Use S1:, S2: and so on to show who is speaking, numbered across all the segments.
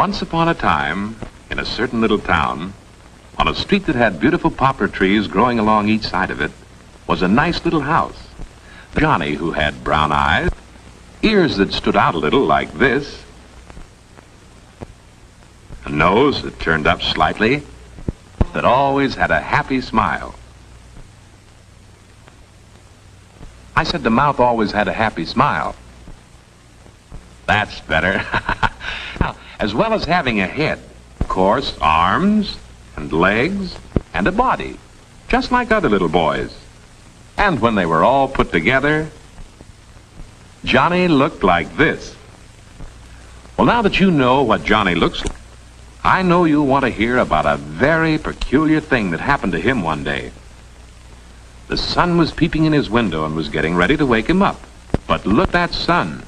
S1: Once upon a time, in a certain little town, on a street that had beautiful poplar trees growing along each side of it, was a nice little house. Johnny, who had brown eyes, ears that stood out a little like this, a nose that turned up slightly, that always had a happy smile. I said the mouth always had a happy smile. That's better. Now, as well as having a head, of course, arms and legs and a body, just like other little boys. And when they were all put together, Johnny looked like this. Well, now that you know what Johnny looks like, I know you'll want to hear about a very peculiar thing that happened to him one day. The sun was peeping in his window and was getting ready to wake him up. But look at that sun.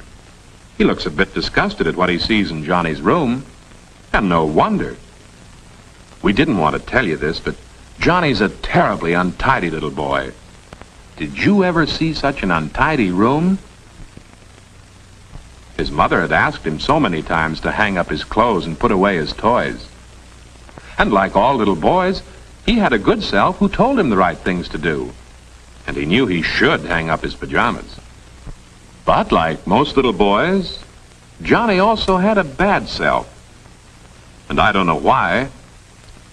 S1: He looks a bit disgusted at what he sees in Johnny's room. And no wonder. We didn't want to tell you this, but Johnny's a terribly untidy little boy. Did you ever see such an untidy room? His mother had asked him so many times to hang up his clothes and put away his toys. And like all little boys, he had a good self who told him the right things to do. And he knew he should hang up his pajamas. But like most little boys, Johnny also had a bad self. And I don't know why,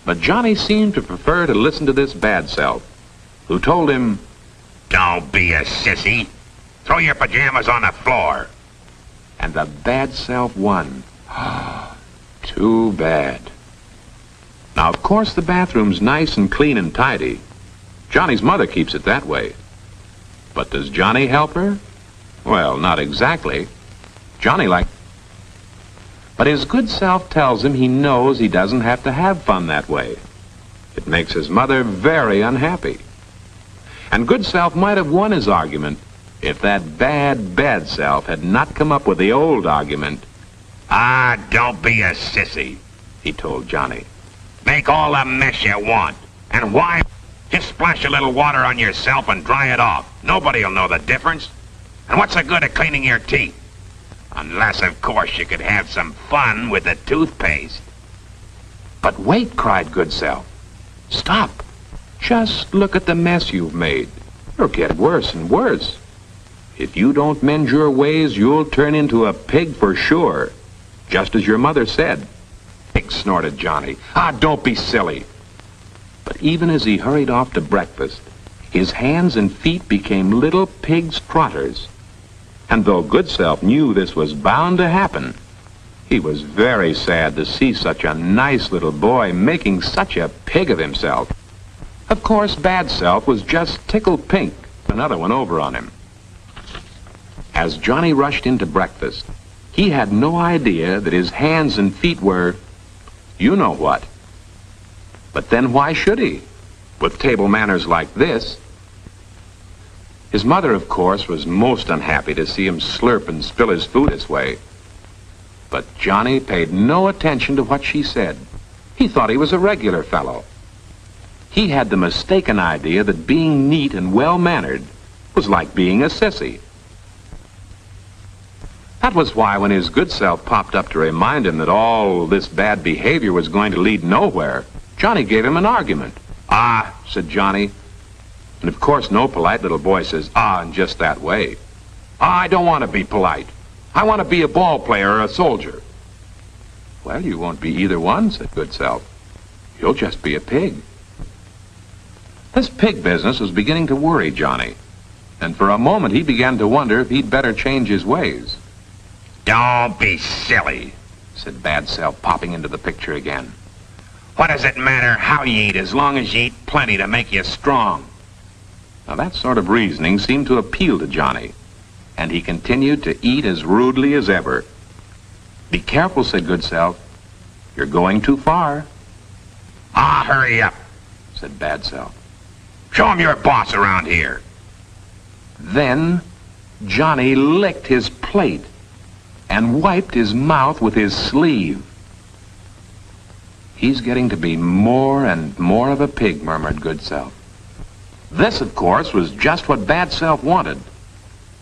S1: but Johnny seemed to prefer to listen to this bad self, who told him,
S2: "Don't be a sissy. Throw your pajamas on the floor."
S1: And the bad self won. Too bad. Now, of course, the bathroom's nice and clean and tidy. Johnny's mother keeps it that way. But does Johnny help her? Well, not exactly. But his good self tells him he knows he doesn't have to have fun that way. It makes his mother very unhappy. And good self might have won his argument if that bad self had not come up with the old argument.
S2: Don't be a sissy,
S1: he told Johnny.
S2: Make all the mess you want. And why? Just splash a little water on yourself and dry it off. Nobody'll know the difference. And what's the good of cleaning your teeth? Unless, of course, you could have some fun with the toothpaste.
S1: But wait, cried good self. Stop. Just look at the mess you've made. It'll get worse and worse. If you don't mend your ways, you'll turn into a pig for sure. Just as your mother said. Pig, snorted Johnny. Don't be silly. But even as he hurried off to breakfast, his hands and feet became little pig's trotters. And though good self knew this was bound to happen, he was very sad to see such a nice little boy making such a pig of himself. Of course, bad self was just tickled pink, another one over on him. As Johnny rushed into breakfast, he had no idea that his hands and feet were, you know what. But then why should he, with table manners like this? His mother, of course, was most unhappy to see him slurp and spill his food this way. But Johnny paid no attention to what she said. He thought he was a regular fellow. He had the mistaken idea that being neat and well-mannered was like being a sissy. That was why when his good self popped up to remind him that all this bad behavior was going to lead nowhere, Johnny gave him an argument. Said Johnny. And of course no polite little boy says, in just that way. I don't want to be polite. I want to be a ball player or a soldier. Well, you won't be either one, said good self. You'll just be a pig. This pig business was beginning to worry Johnny. And for a moment he began to wonder if he'd better change his ways.
S2: Don't be silly,
S1: said bad self, popping into the picture again.
S2: What does it matter how you eat as long as you eat plenty to make you strong?
S1: Now that sort of reasoning seemed to appeal to Johnny, and he continued to eat as rudely as ever. Be careful, said good self. You're going too far.
S2: Hurry up,
S1: said bad self.
S2: Show him you're boss around here.
S1: Then Johnny licked his plate and wiped his mouth with his sleeve. He's getting to be more and more of a pig, murmured good self. This, of course, was just what bad self wanted.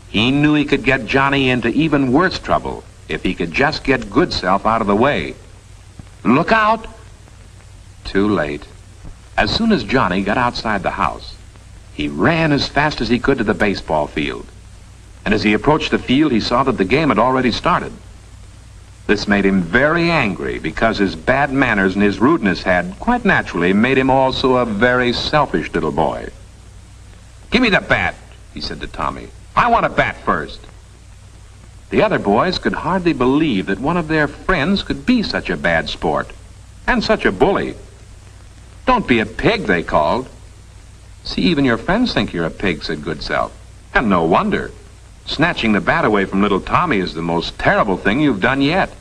S1: He knew he could get Johnny into even worse trouble if he could just get good self out of the way. Look out! Too late. As soon as Johnny got outside the house, he ran as fast as he could to the baseball field. And as he approached the field, he saw that the game had already started. This made him very angry because his bad manners and his rudeness had, quite naturally, made him also a very selfish little boy. "Give me the bat," he said to Tommy. "I want to bat first." The other boys could hardly believe that one of their friends could be such a bad sport and such a bully. "Don't be a pig," they called. "See, even your friends think you're a pig," said Good Self. "And no wonder. Snatching the bat away from little Tommy is the most terrible thing you've done yet."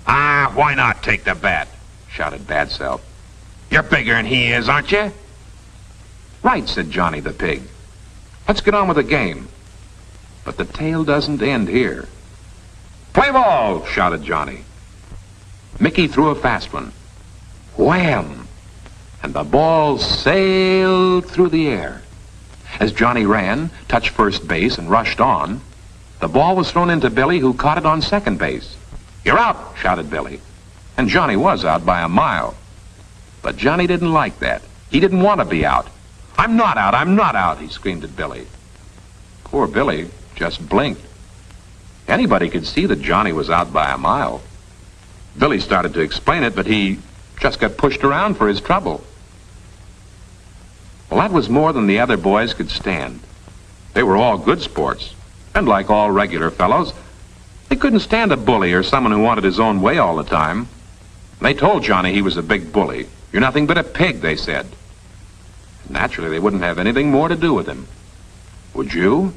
S2: "Ah, why not take the bat?"
S1: shouted Bad Self.
S2: "You're bigger than he is, aren't you?"
S1: "Right," said Johnny the pig. "Let's get on with the game." But the tale doesn't end here. "Play ball!" shouted Johnny. Mickey threw a fast one. Wham! And the ball sailed through the air. As Johnny ran, touched first base, and rushed on, the ball was thrown into Billy, who caught it on second base. "You're out!" shouted Billy. And Johnny was out by a mile. But Johnny didn't like that. He didn't want to be out. I'm not out," he screamed at Billy. Poor Billy just blinked. Anybody could see that Johnny was out by a mile. Billy started to explain it, but he just got pushed around for his trouble. Well, that was more than the other boys could stand. They were all good sports, and like all regular fellows, they couldn't stand a bully or someone who wanted his own way all the time. They told Johnny he was a big bully. "You're nothing but a pig," they said. Naturally, they wouldn't have anything more to do with him. "Would you?"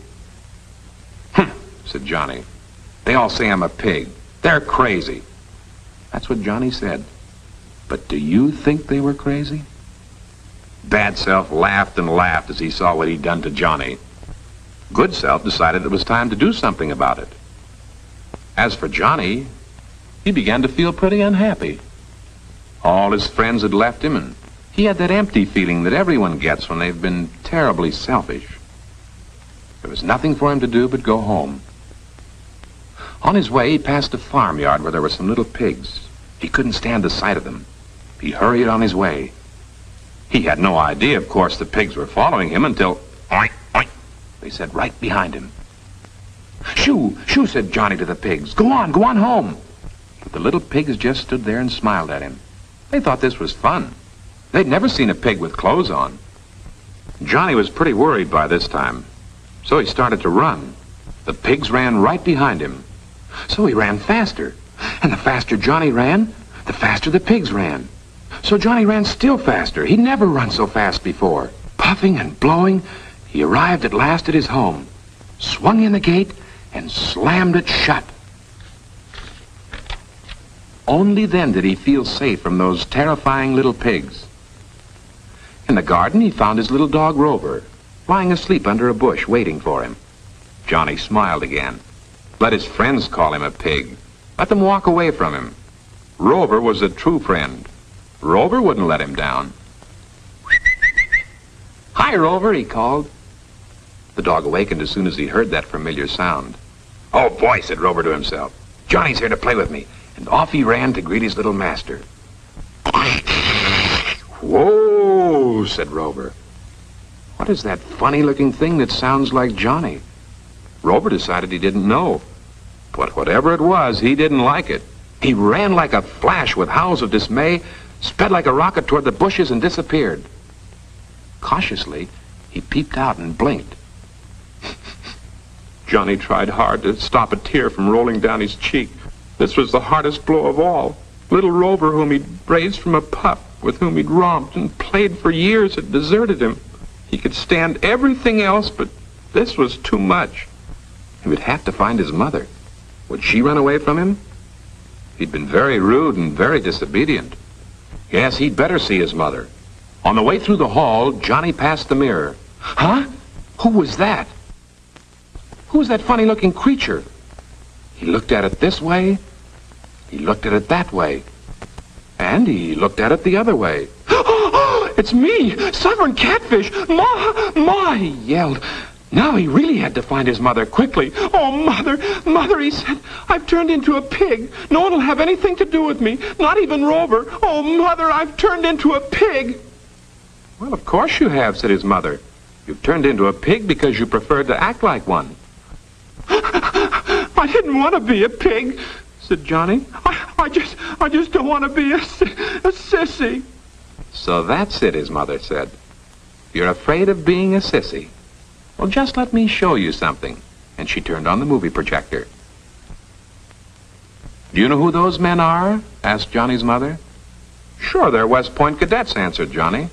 S1: "Humph," said Johnny. "They all say I'm a pig. They're crazy." That's what Johnny said. But do you think they were crazy? Bad Self laughed and laughed as he saw what he'd done to Johnny. Good Self decided it was time to do something about it. As for Johnny, he began to feel pretty unhappy. All his friends had left him, and he had that empty feeling that everyone gets when they've been terribly selfish. There was nothing for him to do but go home. On his way, he passed a farmyard where there were some little pigs. He couldn't stand the sight of them. He hurried on his way. He had no idea, of course, the pigs were following him until, "Oink, oink," they said right behind him. "Shoo, shoo," said Johnny to the pigs. Go on home." But the little pigs just stood there and smiled at him. They thought this was fun. They'd never seen a pig with clothes on. Johnny was pretty worried by this time, so he started to run. The pigs ran right behind him. So he ran faster. And the faster Johnny ran, the faster the pigs ran. So Johnny ran still faster. He'd never run so fast before. Puffing and blowing, he arrived at last at his home, swung in the gate, and slammed it shut. Only then did he feel safe from those terrifying little pigs. In the garden, he found his little dog Rover, lying asleep under a bush, waiting for him. Johnny smiled again. Let his friends call him a pig. Let them walk away from him. Rover was a true friend. Rover wouldn't let him down. "Hi, Rover," he called. The dog awakened as soon as he heard that familiar sound. "Oh, boy," said Rover to himself. "Johnny's here to play with me." And off he ran to greet his little master. "Whoa," said Rover. "What is that funny-looking thing that sounds like Johnny?" Rover decided he didn't know. But whatever it was, he didn't like it. He ran like a flash with howls of dismay, sped like a rocket toward the bushes, and disappeared. Cautiously, he peeped out and blinked. Johnny tried hard to stop a tear from rolling down his cheek. This was the hardest blow of all. Little Rover, whom he'd raised from a pup, with whom he'd romped and played for years, had deserted him. He could stand everything else, but this was too much. He would have to find his mother. Would she run away from him? He'd been very rude and very disobedient. Yes, he'd better see his mother. On the way through the hall, Johnny passed the mirror. Huh? Who was that? Who was that funny-looking creature? He looked at it this way. He looked at it that way. And he looked at it the other way. "It's me, Sovereign Catfish! Ma! Ma!" he yelled. Now he really had to find his mother quickly. "Oh, Mother, Mother," he said, "I've turned into a pig. No one will have anything to do with me, not even Rover. Oh, Mother, I've turned into a pig." "Well, of course you have," said his mother. "You've turned into a pig because you preferred to act like one." "I didn't want to be a pig," said Johnny. I just don't want to be a sissy." "So that's it," his mother said. "You're afraid of being a sissy. Well, just let me show you something." And she turned on the movie projector. "Do you know who those men are?" asked Johnny's mother. "Sure, they're West Point cadets," answered Johnny.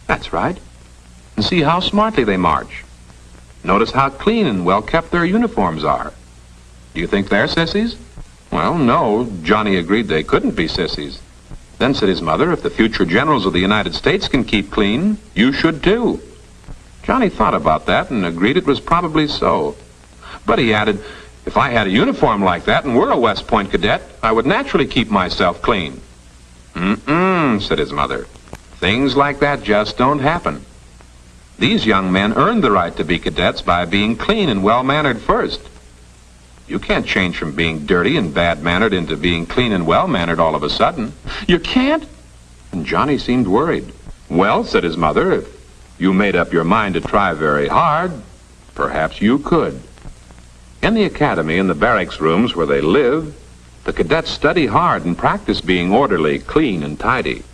S1: "That's right. And see how smartly they march. Notice how clean and well-kept their uniforms are. Do you think they're sissies?" "Well, no," Johnny agreed they couldn't be sissies. Then said his mother, "If the future generals of the United States can keep clean, you should too." Johnny thought about that and agreed it was probably so. But he added, "If I had a uniform like that and were a West Point cadet, I would naturally keep myself clean." "Mm-mm," said his mother. "Things like that just don't happen. These young men earned the right to be cadets by being clean and well-mannered first. You can't change from being dirty and bad-mannered into being clean and well-mannered all of a sudden." "You can't?" And Johnny seemed worried. "Well," said his mother, "if you made up your mind to try very hard, perhaps you could." In the academy and the barracks rooms where they live, the cadets study hard and practice being orderly, clean, and tidy.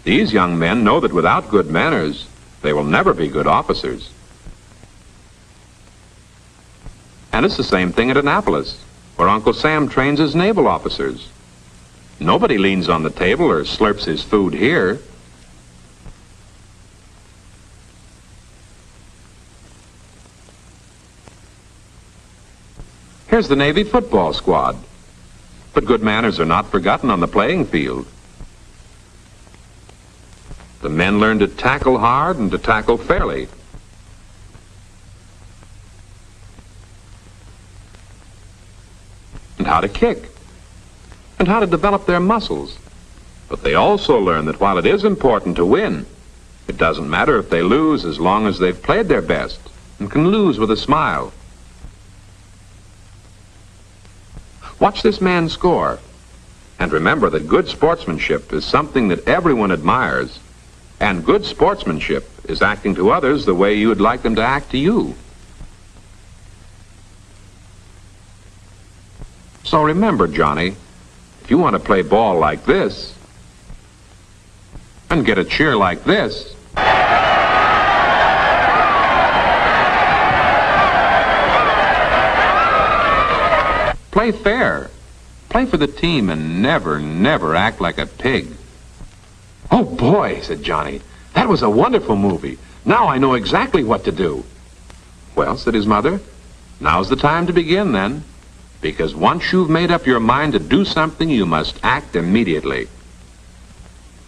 S1: These young men know that without good manners, they will never be good officers. And it's the same thing at Annapolis, where Uncle Sam trains his naval officers. Nobody leans on the table or slurps his food here. Here's the Navy football squad. But good manners are not forgotten on the playing field. The men learn to tackle hard and to tackle fairly. And how to kick. And how to develop their muscles. But they also learn that while it is important to win, it doesn't matter if they lose as long as they've played their best and can lose with a smile. Watch this man score. And remember that good sportsmanship is something that everyone admires. And good sportsmanship is acting to others the way you would like them to act to you. So remember, Johnny, if you want to play ball like this and get a cheer like this, play fair. Play for the team and never, never act like a pig. "Oh, boy," said Johnny, "that was a wonderful movie. Now I know exactly what to do." "Well," said his mother, "now's the time to begin then. Because once you've made up your mind to do something, you must act immediately."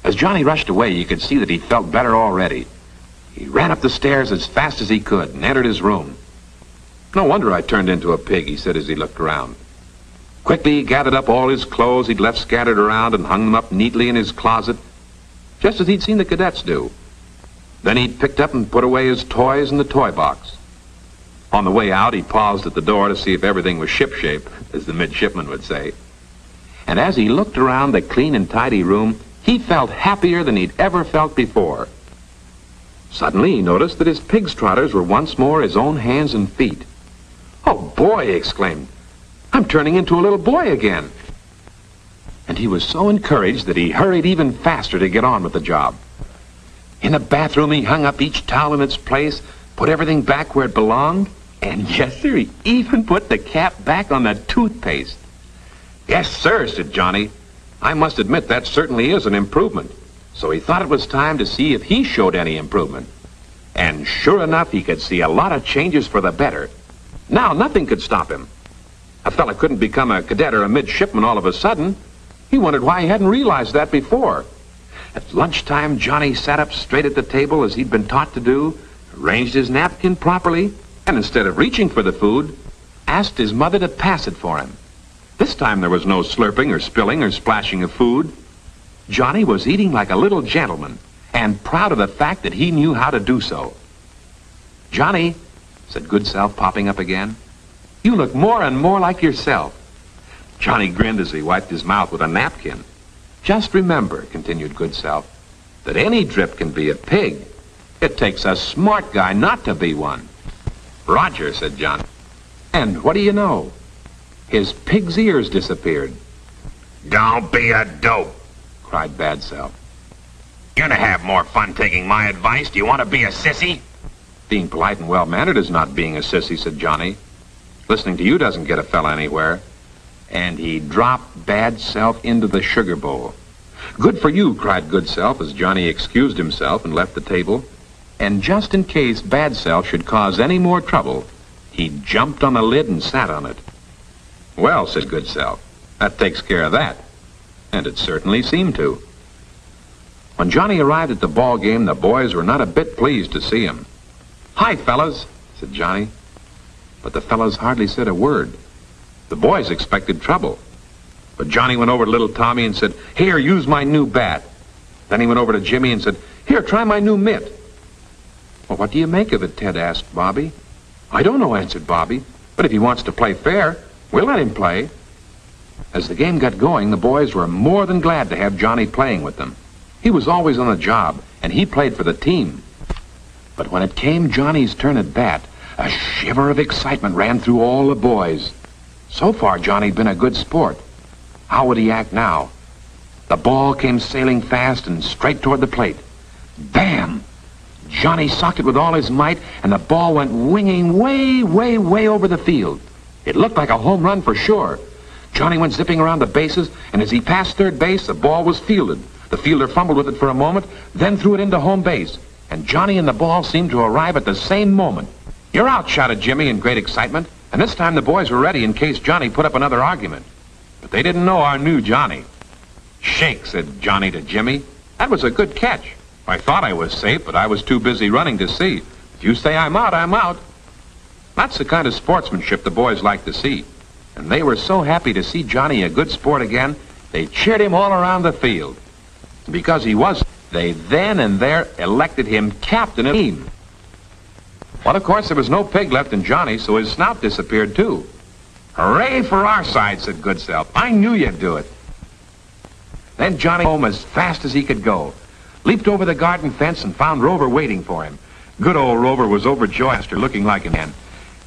S1: As Johnny rushed away, you could see that he felt better already. He ran up the stairs as fast as he could and entered his room. "No wonder I turned into a pig," he said as he looked around. Quickly he gathered up all his clothes he'd left scattered around and hung them up neatly in his closet, just as he'd seen the cadets do. Then he picked up and put away his toys in the toy box. On the way out, he paused at the door to see if everything was shipshape, as the midshipman would say. And as he looked around the clean and tidy room, he felt happier than he'd ever felt before. Suddenly, he noticed that his pig's trotters were once more his own hands and feet. "Oh, boy," he exclaimed, "I'm turning into a little boy again." And he was so encouraged that he hurried even faster to get on with the job. In the bathroom, he hung up each towel in its place, put everything back where it belonged, and yes, sir, he even put the cap back on the toothpaste. "Yes, sir," said Johnny. "I must admit that certainly is an improvement." So he thought it was time to see if he showed any improvement. And sure enough, he could see a lot of changes for the better. Now nothing could stop him. A fella couldn't become a cadet or a midshipman all of a sudden. He wondered why he hadn't realized that before. At lunchtime, Johnny sat up straight at the table as he'd been taught to do, arranged his napkin properly, and instead of reaching for the food, asked his mother to pass it for him. This time there was no slurping or spilling or splashing of food. Johnny was eating like a little gentleman, and and proud of the fact that he knew how to do so. "Johnny," said Good Self, popping up again, "you look more and more like yourself." Johnny grinned as he wiped his mouth with a napkin. "Just remember," continued Good Self, "that any drip can be a pig. It takes a smart guy not to be one." "Roger," said Johnny. And what do you know? His pig's ears disappeared.
S2: "Don't be a dope,"
S1: cried Bad Self.
S2: "You're gonna have more fun taking my advice. Do you want to be a sissy?"
S1: "Being polite and well-mannered is not being a sissy," said Johnny. "Listening to you doesn't get a fella anywhere." And he dropped Bad Self into the sugar bowl. "Good for you," cried Good Self as Johnny excused himself and left the table. And just in case Bad Self should cause any more trouble, he jumped on the lid and sat on it. "Well," said Good Self, "that takes care of that." And it certainly seemed to. When Johnny arrived at the ball game, the boys were not a bit pleased to see him. "Hi, fellas," said Johnny. But the fellas hardly said a word. The boys expected trouble. But Johnny went over to little Tommy and said, "Here, use my new bat." Then he went over to Jimmy and said, "Here, try my new mitt." "Well, what do you make of it?" Ted asked Bobby. "I don't know," answered Bobby. "But if he wants to play fair, we'll let him play." As the game got going, the boys were more than glad to have Johnny playing with them. He was always on the job, and he played for the team. But when it came Johnny's turn at bat, a shiver of excitement ran through all the boys. So far, Johnny'd been a good sport. How would he act now? The ball came sailing fast and straight toward the plate. Bam! Johnny socked it with all his might, and the ball went winging way, way, way over the field. It looked like a home run for sure. Johnny went zipping around the bases, and as he passed third base, the ball was fielded. The fielder fumbled with it for a moment, then threw it into home base. And Johnny and the ball seemed to arrive at the same moment. "You're out," shouted Jimmy in great excitement. And this time the boys were ready in case Johnny put up another argument. But they didn't know our new Johnny. "Shake," said Johnny to Jimmy. "That was a good catch. I thought I was safe, but I was too busy running to see. If you say I'm out, I'm out." That's the kind of sportsmanship the boys like to see. And they were so happy to see Johnny a good sport again, they cheered him all around the field. And because he was, they then and there elected him captain of the team. Well, of course, there was no pig left in Johnny, so his snout disappeared too. "Hooray for our side," said Good Self. "I knew you'd do it." Then Johnny home as fast as he could go, leaped over the garden fence and found Rover waiting for him. Good old Rover was overjoyed after looking like a man,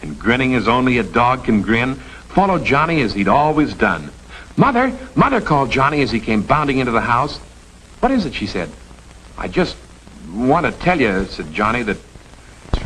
S1: and grinning as only a dog can grin, followed Johnny as he'd always done. "Mother, Mother," called Johnny as he came bounding into the house. "What is it?" she said. "I just want to tell you," said Johnny, "that it's